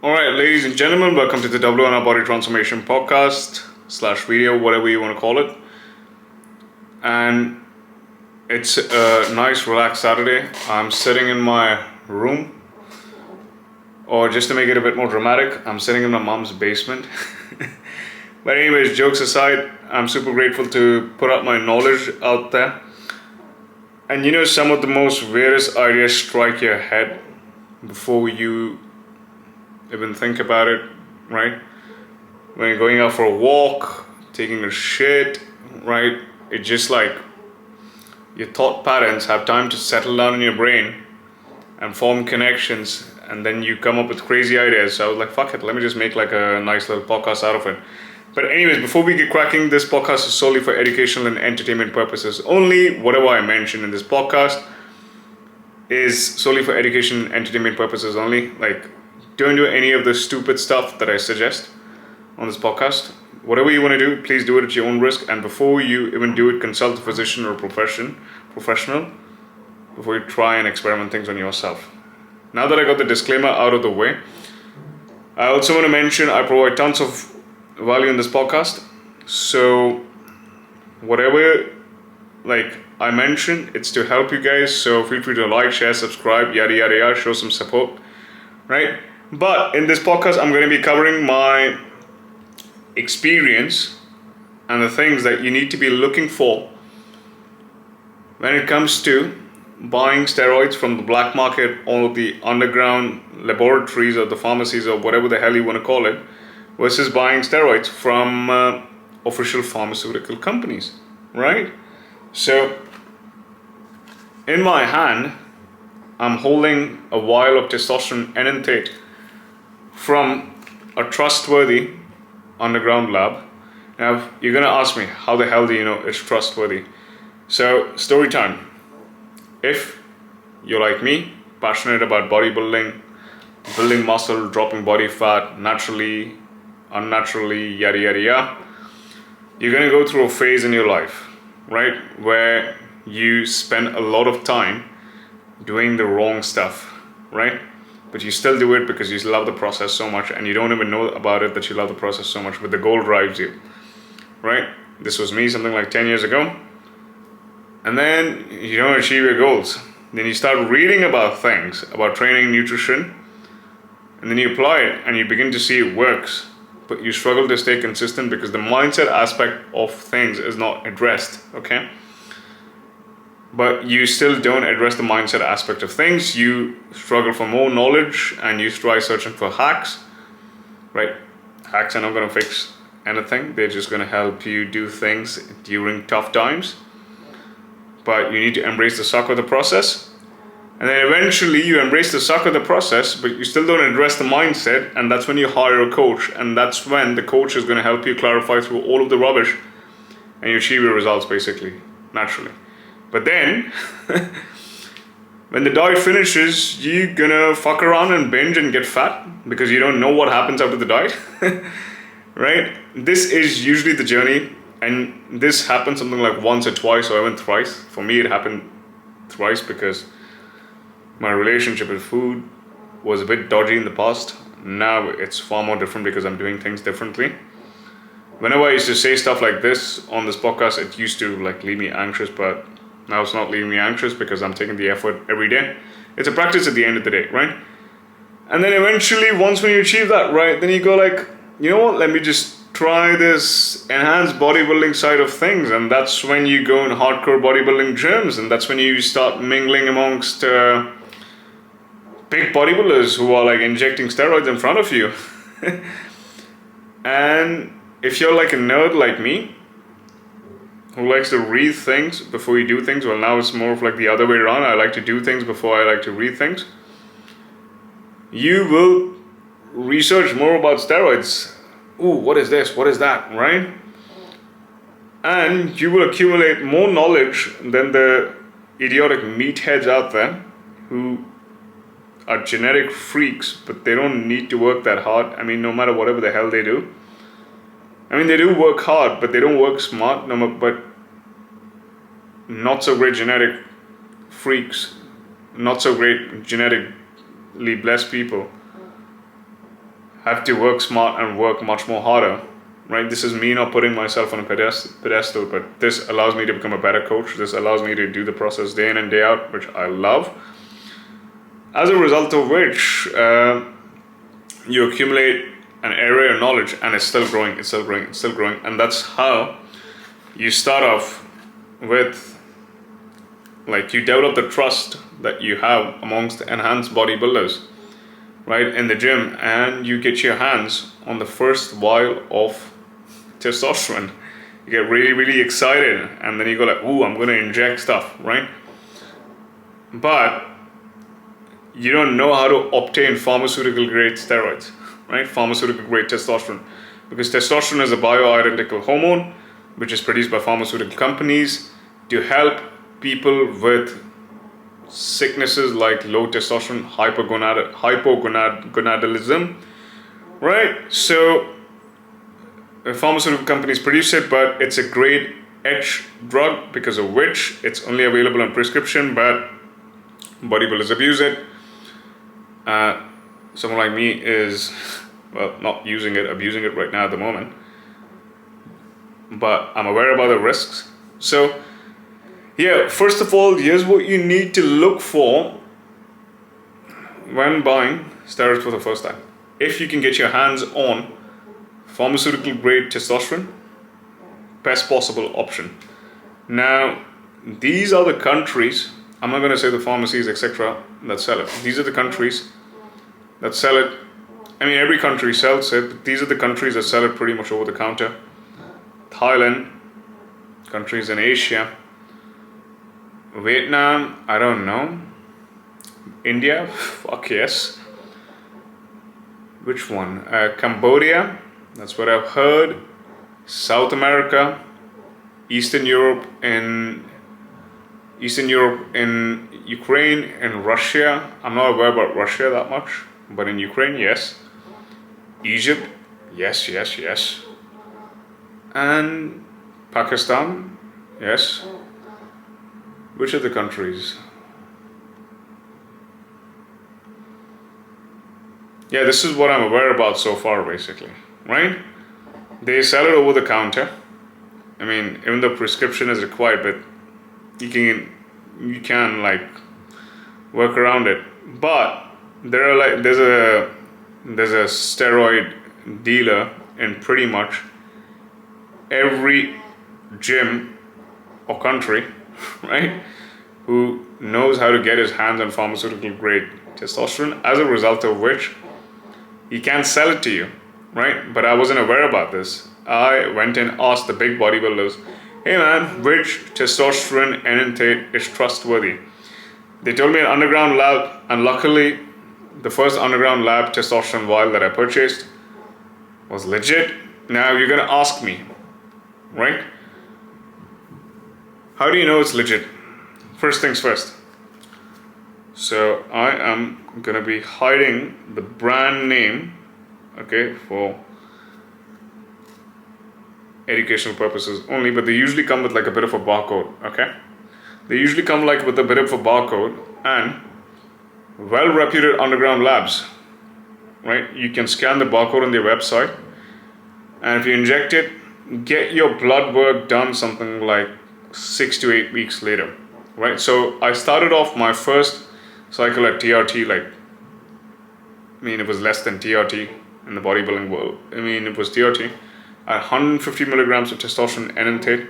Alright, ladies and gentlemen, welcome to the WNR Body Transformation Podcast slash video, whatever you want to call it. And it's a nice, relaxed Saturday. I'm sitting in my room, or just to make it a bit more dramatic, I'm sitting in my mom's basement. But anyways, jokes aside, I'm super grateful to put out my knowledge out there. And some of the most weirdest ideas strike your head before you even think about it, right? When you're going out for a walk, taking a shit, right? It's just like your thought patterns have time to settle down in your brain and form connections, and then you come up with crazy ideas. So I was like, fuck it, let me just make like a nice little podcast out of it. But anyways, before we get cracking, this podcast is solely for educational and entertainment purposes only. Whatever I mention in this podcast is solely for education and entertainment purposes only. Like, don't do any of the stupid stuff that I suggest on this podcast. Whatever you want to do, please do it at your own risk. And before you even do it, consult a physician or professional before you try and experiment things on yourself. Now that I got the disclaimer out of the way, I also want to mention I provide tons of value in this podcast. So whatever I mention, it's to help you guys. So feel free to like, share, subscribe, yada yada yada, show some support, right? But in this podcast, I'm going to be covering my experience and the things that you need to be looking for when it comes to buying steroids from the black market or the underground laboratories or the pharmacies or whatever the hell you want to call it, versus buying steroids from official pharmaceutical companies, right? So in my hand, I'm holding a vial of testosterone enanthate from a trustworthy underground lab. Now, you're going to ask me, how the hell do you know it's trustworthy? So, story time. If you're like me, passionate about bodybuilding, building muscle, dropping body fat, naturally, unnaturally, yada yada yada, you're going to go through a phase in your life, right, where you spend a lot of time doing the wrong stuff, right? But you still do it because you love the process so much, and you don't even know about it that you love the process so much, but the goal drives you, right? This was me something like 10 years ago. And then you don't achieve your goals. Then you start reading about things, about training, nutrition, and then you apply it and you begin to see it works. But you struggle to stay consistent because the mindset aspect of things is not addressed, okay? But you still don't address the mindset aspect of things. You struggle for more knowledge and you try searching for hacks, right? Hacks are not going to fix anything. They're just going to help you do things during tough times. But you need to embrace the suck of the process. And then eventually you embrace the suck of the process, but you still don't address the mindset. And that's when you hire a coach. And that's when the coach is going to help you clarify through all of the rubbish and you achieve your results basically, naturally. But then, when the diet finishes, you're gonna fuck around and binge and get fat because you don't know what happens after the diet, right? This is usually the journey, and this happened something like once or twice, or even thrice. For me, it happened thrice because my relationship with food was a bit dodgy in the past. Now it's far more different because I'm doing things differently. Whenever I used to say stuff like this on this podcast, it used to leave me anxious, but now it's not leaving me anxious because I'm taking the effort every day. It's a practice at the end of the day, right? And then eventually, once when you achieve that, right, then you go you know what, let me just try this enhanced bodybuilding side of things. And that's when you go in hardcore bodybuilding gyms. And that's when you start mingling amongst big bodybuilders who are injecting steroids in front of you. And if you're a nerd like me, who likes to read things before you do things, well, now it's more of the other way around. I like to do things before I like to read things. You will research more about steroids. Ooh, what is this? What is that? Right? And you will accumulate more knowledge than the idiotic meatheads out there who are genetic freaks, but they don't need to work that hard. I mean, no matter whatever the hell they do. I mean, they do work hard, but they don't work smart. But not so great genetic freaks, not so great genetically blessed people have to work smart and work much more harder, right? This is me not putting myself on a pedestal, but this allows me to become a better coach. This allows me to do the process day in and day out, which I love. As a result of which, you accumulate an area of knowledge, and it's still growing, it's still growing, it's still growing. And that's how you start off with, like, you develop the trust that you have amongst enhanced bodybuilders, right, in the gym, and you get your hands on the first vial of testosterone. You get really, really excited, and then you go like, ooh, I'm going to inject stuff, right? But you don't know how to obtain pharmaceutical grade steroids, right? Pharmaceutical grade testosterone. Because testosterone is a bioidentical hormone which is produced by pharmaceutical companies to help people with sicknesses like low testosterone, hypogonadism, right? So pharmaceutical companies produce it, but it's a grade H drug, because of which it's only available on prescription, but bodybuilders abuse it. Someone like me is, well, not using it, abusing it right now at the moment, but I'm aware about the risks. So yeah, first of all, here's what you need to look for when buying steroids for the first time. If you can get your hands on pharmaceutical grade testosterone, best possible option. Now, these are the countries, I'm not going to say the pharmacies, etc., that sell it. These are the countries that sell it. I mean, every country sells it, but these are the countries that sell it pretty much over the counter. Thailand, countries in Asia, Vietnam, I don't know. India, fuck yes. Which one? Cambodia, that's what I've heard. South America, Eastern Europe, in Ukraine and Russia. I'm not aware about Russia that much, but in Ukraine, yes. Egypt, yes. And Pakistan, yes. Which are the countries? Yeah, this is what I'm aware about so far, basically, right? They sell it over the counter. I mean, even though prescription is required, but you can like work around it. But there's a steroid dealer in pretty much every gym or country, right, who knows how to get his hands on pharmaceutical grade testosterone, as a result of which he can sell it to you, right? But I wasn't aware about this. I went and asked the big bodybuilders, hey man, which testosterone enanthate is trustworthy? They told me an underground lab, and luckily the first underground lab testosterone vial that I purchased was legit. Now you're gonna ask me, right? How do you know it's legit? First things first. So I am gonna be hiding the brand name, okay, for educational purposes only, but they usually come with like a bit of a barcode, okay? They usually come like with a bit of a barcode, and well-reputed underground labs, right? You can scan the barcode on their website, and if you inject it, get your blood work done something like 6 to 8 weeks later, right? So I started off my first cycle at TRT, like, I mean, it was less than TRT in the bodybuilding world. I mean, it was TRT at 150 milligrams of testosterone enanthate,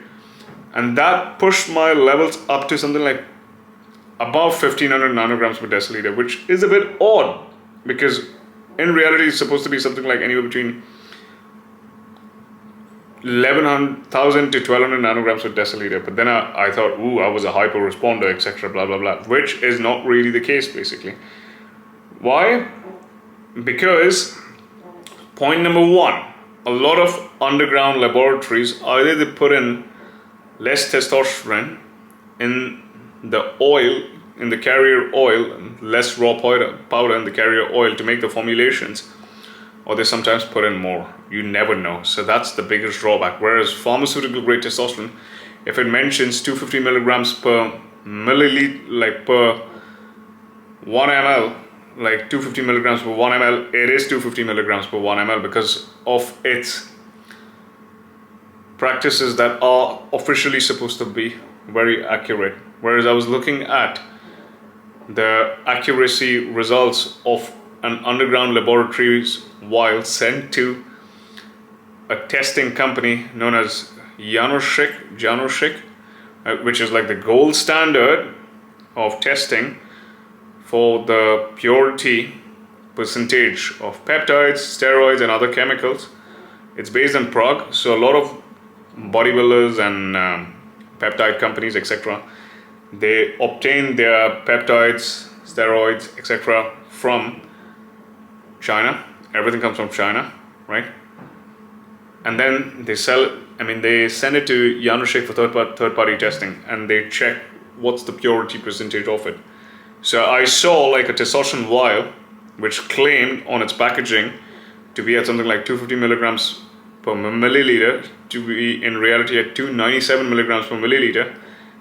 and that pushed my levels up to something like above 1500 nanograms per deciliter, which is a bit odd, because in reality it's supposed to be something like anywhere between 11,000 to 1200 nanograms per deciliter. But then I thought, ooh, I was a hyper responder, etc., blah blah blah, which is not really the case, basically. Why? Because point number one, a lot of underground laboratories, either they put in less testosterone in the oil, in the carrier oil, and less raw powder in the carrier oil to make the formulations, or they sometimes put in more. You never know. So that's the biggest drawback. Whereas pharmaceutical grade testosterone, if it mentions 250 milligrams per milliliter, like per 1 ml, like 250 milligrams per 1 ml. It is 250 milligrams per 1 ml because of its practices that are officially supposed to be very accurate. Whereas I was looking at the accuracy results of an underground laboratories while sent to a testing company known as Januschik, which is like the gold standard of testing for the purity percentage of peptides, steroids, and other chemicals. It's based in Prague, so a lot of bodybuilders and peptide companies, etc., they obtain their peptides, steroids, etc., from China. Everything comes from China, right? And then they sell it. I mean, they send it to Januschik for third party testing, and they check what's the purity percentage of it. So I saw like a testosterone vial, which claimed on its packaging to be at something like 250 milligrams per milliliter, to be in reality at 297 milligrams per milliliter.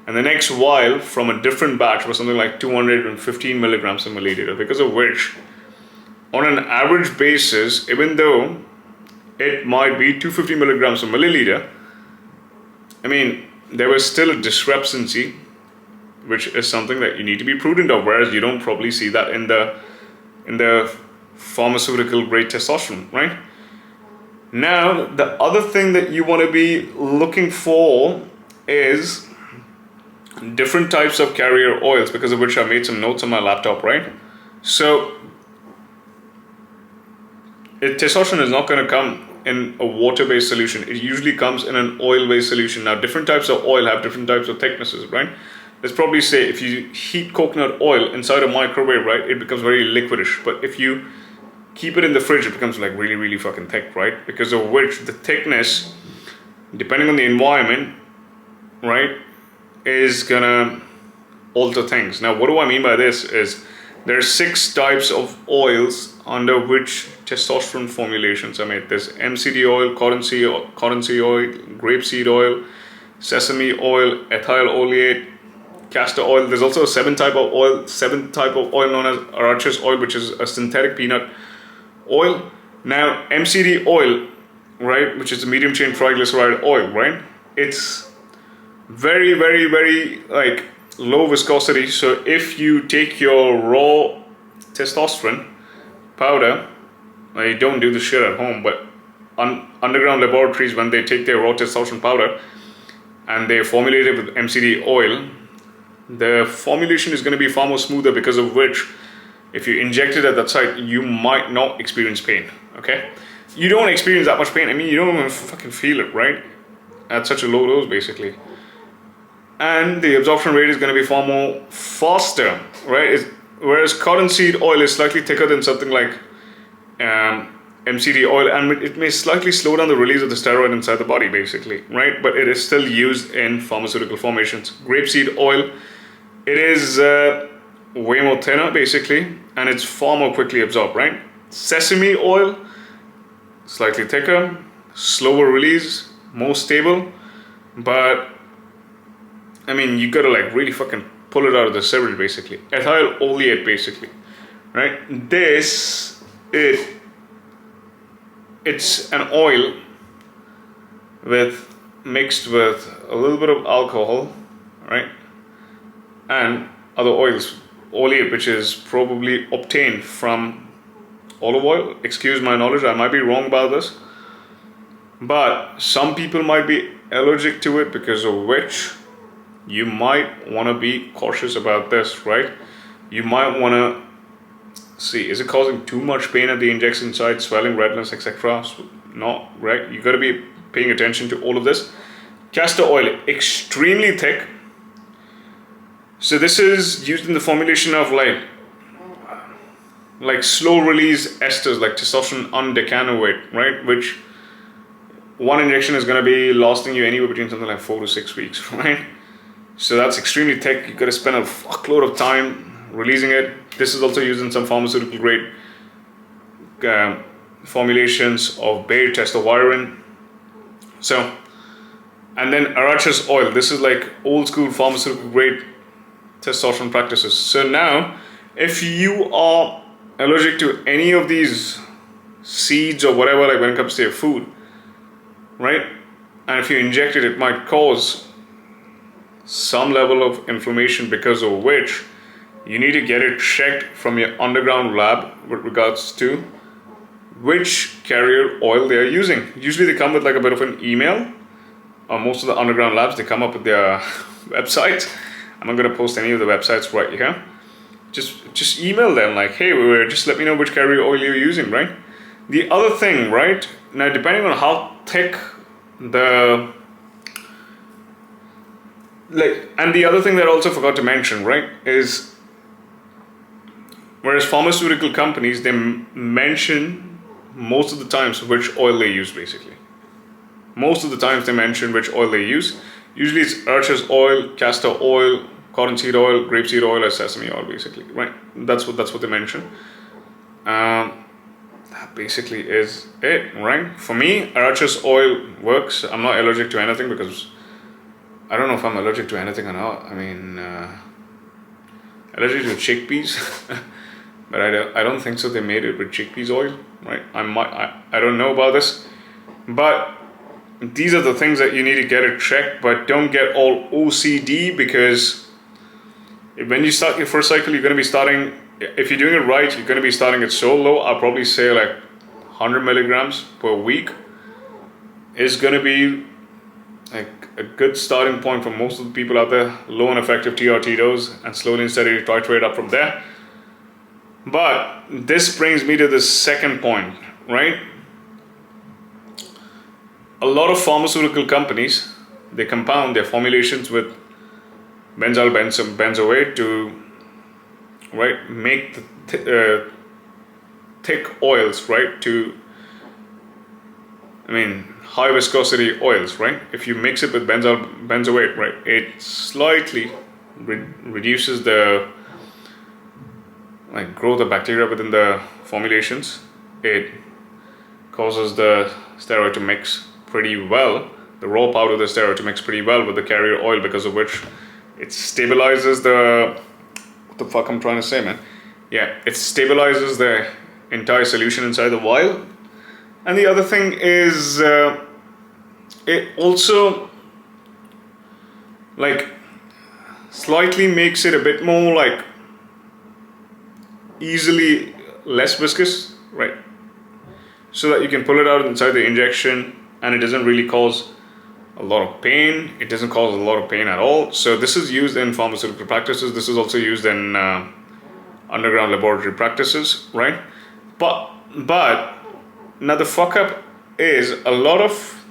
And the next vial from a different batch was something like 215 milligrams per milliliter, because of which, on an average basis, even though it might be 250 milligrams per milliliter, I mean, there was still a discrepancy, which is something that you need to be prudent of, whereas you don't probably see that in the pharmaceutical grade testosterone, right? Now, the other thing that you want to be looking for is different types of carrier oils, because of which I made some notes on my laptop, right? So, testosterone is not going to come in a water-based solution. It usually comes in an oil-based solution. Now, different types of oil have different types of thicknesses, right? Let's probably say if you heat coconut oil inside a microwave, right, it becomes very liquidish. But if you keep it in the fridge, it becomes like really, really fucking thick, right? Because of which the thickness, depending on the environment, right, is gonna alter things. Now, what do I mean by this is there are 6 types of oils under which testosterone formulations are made. There's MCT oil, cottonseed oil, grapeseed oil, sesame oil, ethyl oleate, castor oil. There's also a seventh type of oil known as Arachis oil, which is a synthetic peanut oil. Now, MCT oil, right, which is a medium chain triglyceride oil, right? It's very, very, very like low viscosity. So if you take your raw testosterone powder, I don't do this shit at home, but underground laboratories, when they take their raw testosterone powder and they formulate it with MCT oil, the formulation is going to be far more smoother, because of which if you inject it at that site, you might not experience pain, okay? You don't experience that much pain. I mean, you don't even fucking feel it, right? At such a low dose, basically. And the absorption rate is going to be far more faster, right? Whereas cottonseed oil is slightly thicker than something like MCT oil, and it may slightly slow down the release of the steroid inside the body, basically, right? But it is still used in pharmaceutical formations. Grapeseed oil, it is way more thinner, basically, and it's far more quickly absorbed, right? Sesame oil, slightly thicker, slower release, more stable, but I mean, you gotta like really fucking pull it out of the syringe, basically. Ethyl oleate, basically, right? It's an oil mixed with a little bit of alcohol, right? And other oils. Oleate, which is probably obtained from olive oil. Excuse my knowledge, I might be wrong about this. But some people might be allergic to it, because of which you might want to be cautious about this, right? You might want to see, is it causing too much pain at the injection site, swelling, redness, etc.? No, right? You got to be paying attention to all of this. Castor oil, extremely thick. So this is used in the formulation of like slow release esters, like testosterone undecanoate, right? Which one injection is going to be lasting you anywhere between something like 4 to 6 weeks, right? So that's extremely thick. You got to spend a fuckload of time releasing it. This is also used in some pharmaceutical grade formulations of Bayer testosterone. So, and then Arachis oil. This is like old school pharmaceutical grade testosterone practices. So now, if you are allergic to any of these seeds or whatever, like when it comes to your food, right? And if you inject it, it might cause some level of inflammation, because of which you need to get it checked from your underground lab with regards to which carrier oil they are using. Usually they come with like a bit of an email. Most of the underground labs, they come up with their websites. I'm not going to post any of the websites right here. Just email them like, hey, just let me know which carrier oil you're using, right? The other thing, right, now depending on how thick the, like, and the other thing that I also forgot to mention, right, is whereas pharmaceutical companies, they mention most of the times which oil they use, basically. Most of the times they mention which oil they use. Usually it's arachis oil, castor oil, cottonseed oil, grapeseed oil, or sesame oil, basically, right? That's what they mention. That basically is it, right? For me, arachis oil works. I'm not allergic to anything, because I don't know if I'm allergic to anything or not. I mean, allergic to chickpeas, but I don't think so. They made it with chickpeas oil, right? I don't know about this, but these are the things that you need to get it checked. But don't get all OCD, because when you start your first cycle, you're going to be starting, if you're doing it right, you're going to be starting it so low. I'll probably say like 100 milligrams per week is going to be like a good starting point for most of the people out there. Low and effective TRT dose, and slowly and steadily titrate up from there. But this brings me to the second point, right? A lot of pharmaceutical companies, they compound their formulations with benzyl benzoate to, right, make the thick oils, right, to, I mean, high viscosity oils, right? If you mix it with benzyl benzoate, right, it slightly reduces the growth of bacteria within the formulations. It causes the steroid to mix pretty well, the raw powder of the steroid to mix pretty well with the carrier oil, because of which it stabilizes the, what the fuck I'm trying to say, man? Yeah, it stabilizes the entire solution inside the vial. And the other thing is, it also like slightly makes it a bit more like easily less viscous, right? So that you can pull it out inside the injection, and it doesn't really cause a lot of pain. It doesn't cause a lot of pain at all. So this is used in pharmaceutical practices. This is also used in underground laboratory practices, right? But now the fuck up is a lot of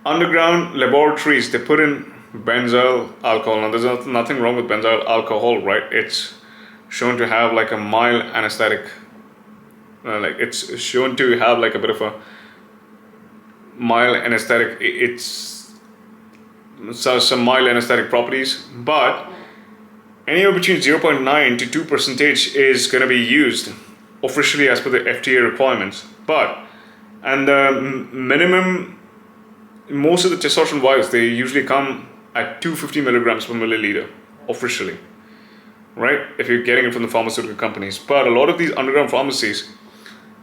underground laboratories, they put in benzyl alcohol. Now there's nothing wrong with benzyl alcohol, right? It's shown to have like a mild anesthetic, it's shown to have like a bit of a mild anesthetic. It's some mild anesthetic properties, but anywhere between 0.9 to 2% is going to be used officially as per the FDA requirements. And the minimum, most of the testosterone vials, they usually come at 250 milligrams per milliliter officially, right? If you're getting it from the pharmaceutical companies. But a lot of these underground pharmacies,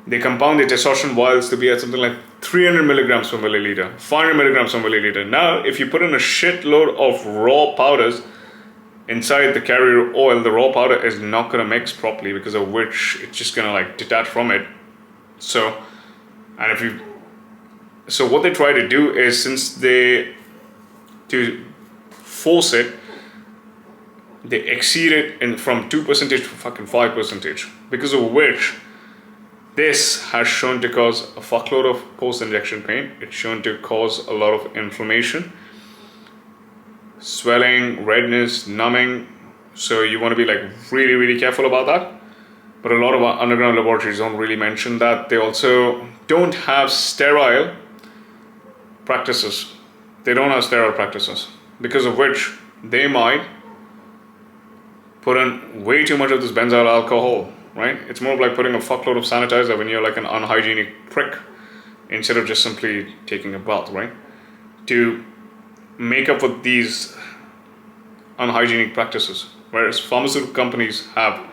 they compound their testosterone vials to be at something like 300 milligrams per milliliter, 500 milligrams per milliliter. Now, if you put in a shitload of raw powders inside the carrier oil, the raw powder is not going to mix properly, because of which it's just going to like detach from it. So what they try to do is, to force it, they exceed it from 2% to fucking 5%, because of which this has shown to cause a fuckload of post-injection pain. It's shown to cause a lot of inflammation, swelling, redness, numbing. So you want to be like really, really careful about that. But a lot of our underground laboratories don't really mention that. They also don't have sterile practices. They don't have sterile practices, because of which they might put in way too much of this benzyl alcohol, right? It's more like putting a fuckload of sanitizer when you're like an unhygienic prick, instead of just simply taking a bath, right? To make up for these unhygienic practices. Whereas pharmaceutical companies have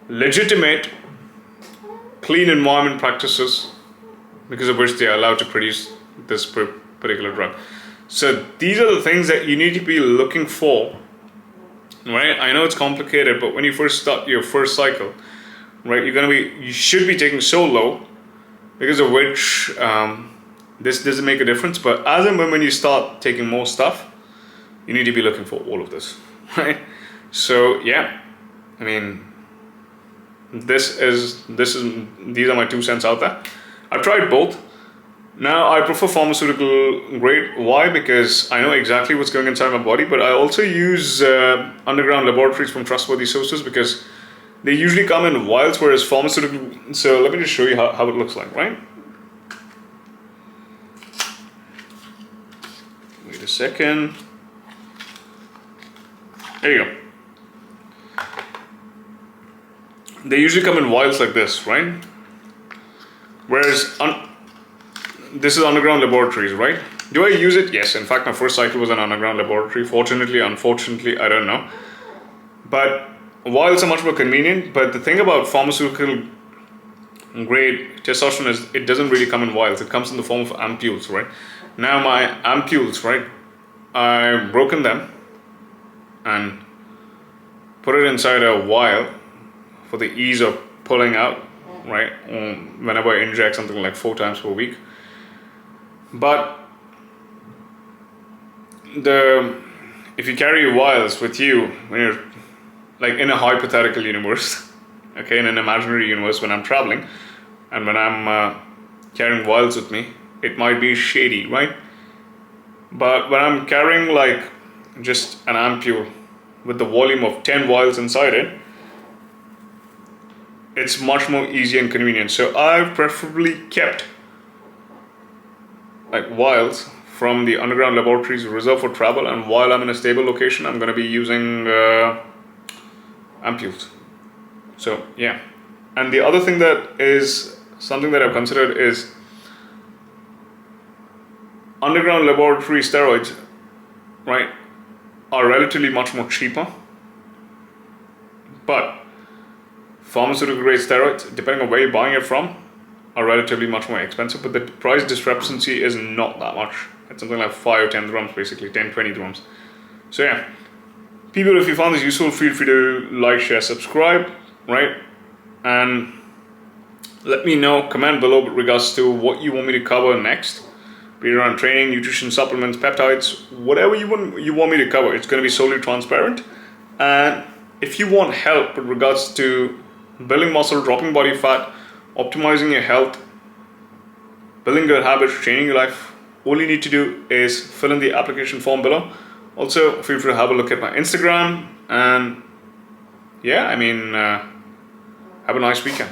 legitimate, clean environment practices because of which they are allowed to produce this particular drug. So these are the things that you need to be looking for, right? I know it's complicated, but when you first start your first cycle, right, you should be taking so low, because of which this doesn't make a difference. But as and when you start taking more stuff, you need to be looking for all of this, right? So yeah, I mean, these are my 2 cents out there. I've tried both. Now I prefer pharmaceutical grade. Why? Because I know exactly what's going inside my body, but I also use underground laboratories from trustworthy sources, because they usually come in vials, whereas pharmaceutical. So let me just show you how it looks like, right? Wait a second. There you go. They usually come in vials like this, right? Whereas this is underground laboratories, right? Do I use it? Yes. In fact, my first cycle was an underground laboratory. Fortunately, unfortunately, I don't know. But vials are much more convenient. But the thing about pharmaceutical grade testosterone is it doesn't really come in vials. It comes in the form of ampules, right? Now my ampules, right? I've broken them and put it inside a vial for the ease of pulling out, right? Whenever I inject something like 4 times per week. But if you carry vials with you when you're like in a hypothetical universe, okay, in an imaginary universe, when I'm traveling and when I'm carrying vials with me, it might be shady, right? But when I'm carrying like just an ampule with the volume of 10 vials inside it, it's much more easy and convenient. So I've preferably kept like vials from the underground laboratories reserved for travel, and while I'm in a stable location, I'm going to be using ampules. So yeah. And the other thing that is something that I've considered is underground laboratory steroids, right, are relatively much more cheaper, but pharmaceutical grade steroids, depending on where you're buying it from, are relatively much more expensive, but the price discrepancy is not that much. It's something like 5 or 10 dirhams, basically 10, 20 dirhams. So yeah, people, if you found this useful, feel free to like, share, subscribe, right? And let me know, comment below with regards to what you want me to cover next, be it around training, nutrition, supplements, peptides, whatever you want me to cover. It's going to be solely transparent. And if you want help with regards to building muscle, dropping body fat, optimizing your health, building good habits, changing your life, all you need to do is fill in the application form below. Also, feel free to have a look at my Instagram. And yeah, I mean, have a nice weekend.